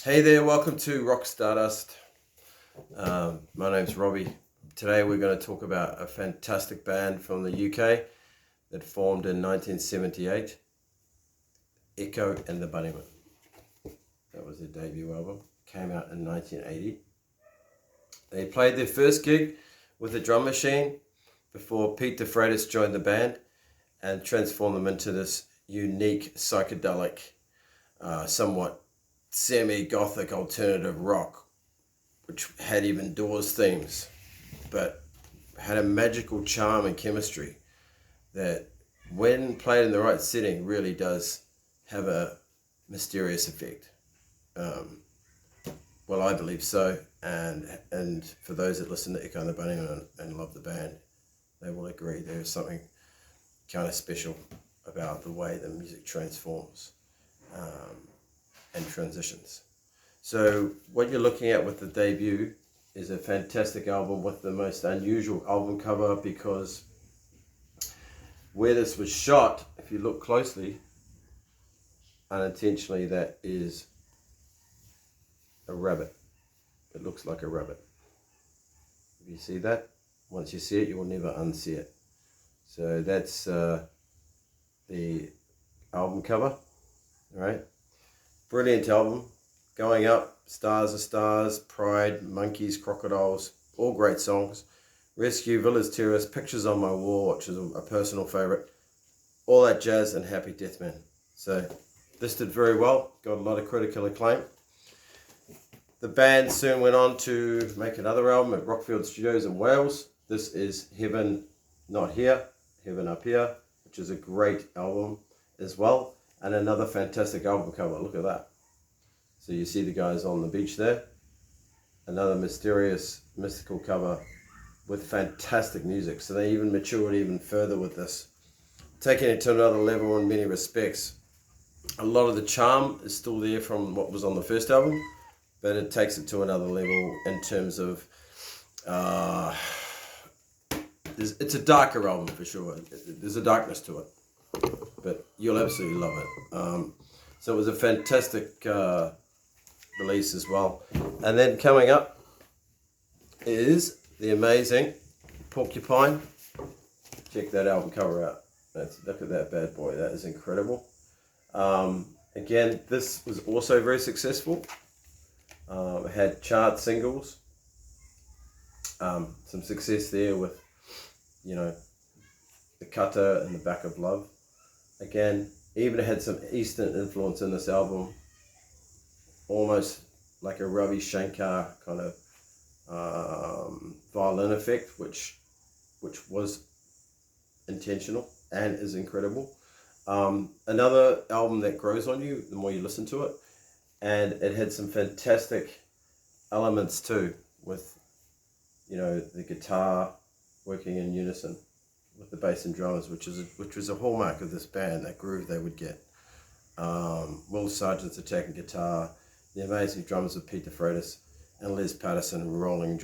Hey there, welcome to Rock Stardust. My name's Robbie. Today we're going to talk about a fantastic band from the UK that formed in 1978, Echo and the Bunneymen. That was their debut album, came out in 1980. They played their first gig with a drum machine before Pete defreitas joined the band and transformed them into this unique psychedelic, somewhat semi-gothic alternative rock, which had even Doors themes, but had a magical charm and chemistry that, when played in the right setting, really does have a mysterious effect. Well, I believe so, and for those that listen to Echo and the Bunnymen and love the band, they will agree there's something kind of special about the way the music transforms and transitions. So what you're looking at with the debut is a fantastic album with the most unusual album cover, because where this was shot, if you look closely, unintentionally, that is a rabbit. It looks like a rabbit. If you see that, once you see it, you will never unsee it. So that's the album cover, right? Brilliant album. Going Up, Stars Are Stars, Pride, Monkeys, Crocodiles, all great songs. Rescue, Village Terrace, Pictures on My Wall, which is a personal favourite. All That Jazz, and Happy Deathman. So this did very well, got a lot of critical acclaim. The band soon went on to make another album at Rockfield Studios in Wales. This is Heaven Not Here, Heaven Up Here, which is a great album as well. And another fantastic album cover. Look at that. So you see the guys on the beach there. Another mysterious, mystical cover with fantastic music. So they even matured even further with this, taking it to another level in many respects. A lot of the charm is still there from what was on the first album, but it takes it to another level in terms of it's a darker album for sure. There's a darkness to it, but you'll absolutely love it. So it was a fantastic release as well. And then coming up is the amazing Porcupine. Check that album cover out. Look at that bad boy. That is incredible. Again, this was also very successful. It had chart singles. Some success there with, The Cutter and The Back of Love. Again, even had some Eastern influence in this album, almost like a Ravi Shankar kind of violin effect, which was intentional and is incredible. Another album that grows on you the more you listen to it, and it had some fantastic elements too, with the guitar working in unison with the bass and drums, which was a hallmark of this band, that groove they would get. Will Sargent's attacking guitar, the amazing drums of Pete defreitas, and Les Pattison rolling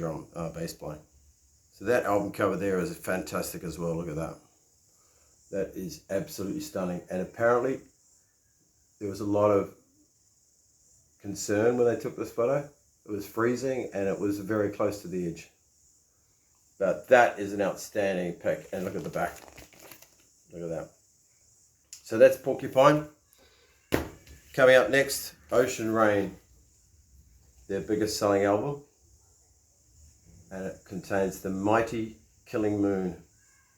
bass playing. So that album cover there is fantastic as well. Look at that. That is absolutely stunning. And apparently there was a lot of concern when they took this photo. It was freezing and it was very close to the edge. But that is an outstanding pick. And look at the back. Look at that. So that's Porcupine. Coming up next, Ocean Rain, their biggest selling album. And it contains The Mighty Killing Moon,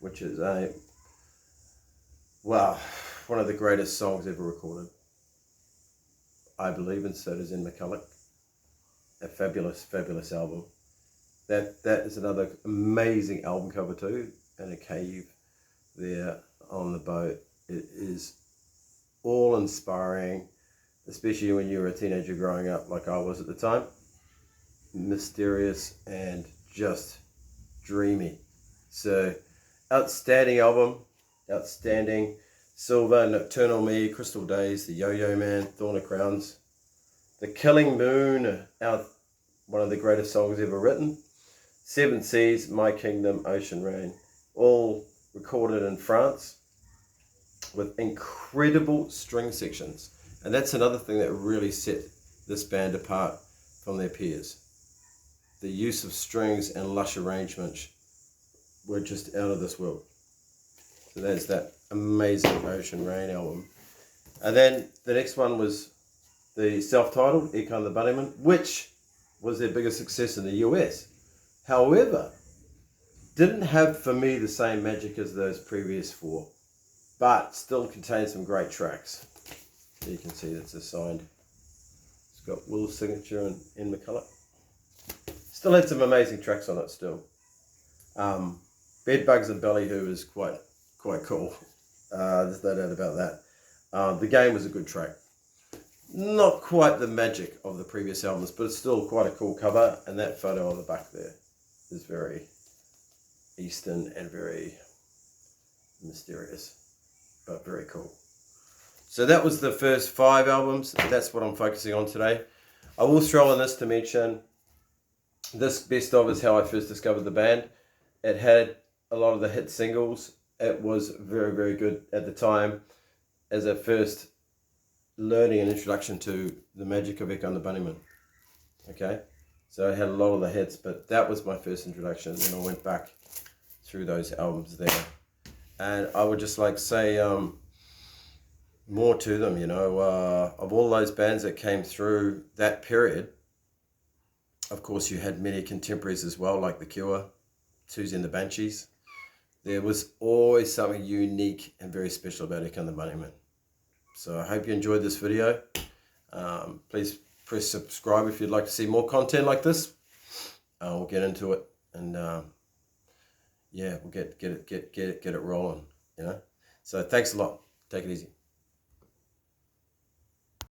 which is one of the greatest songs ever recorded, I believe, and so does Ian McCulloch. A fabulous, fabulous album. That is another amazing album cover too, and a cave there on the boat. It is all inspiring, especially when you were a teenager growing up like I was at the time. Mysterious and just dreamy. So outstanding album, outstanding. Silver, Nocturnal Me, Crystal Days, The Yo-Yo Man, Thorn of Crowns, The Killing Moon, one of the greatest songs ever written. Seven Seas, My Kingdom, Ocean Rain, all recorded in France with incredible string sections. And that's another thing that really set this band apart from their peers. The use of strings and lush arrangements were just out of this world. So there's that amazing Ocean Rain album. And then the next one was the self-titled Econ the Bunneymen, which was their biggest success in the US. However, didn't have for me the same magic as those previous four, but still contained some great tracks. So you can see that's assigned. It's got Will's signature and Ian McCulloch. Still had some amazing tracks on it still. Bedbugs and Ballyhoo is quite cool. There's no doubt about that. The Game was a good track. Not quite the magic of the previous albums, but it's still quite a cool cover, and that photo on the back there is very Eastern and very mysterious, but very cool. So that was the first 5 albums. That's what I'm focusing on today. I will throw in this to mention, this best of is how I first discovered the band. It had a lot of the hit singles. It was very, very good at the time as a first learning and introduction to the magic of Econ the Bunneymen. Okay, so I had a lot of the hits, but that was my first introduction. Then I went back through those albums there, and I would just like say more to them, you know, of all those bands that came through that period. Of course, you had many contemporaries as well, like The Cure, Susie and the Banshees. There was always something unique and very special about Econ the Bunneymen. So I hope you enjoyed this video. Please press subscribe if you'd like to see more content like this. We'll get into it, and yeah, we'll get it rolling, you know. So thanks a lot. Take it easy.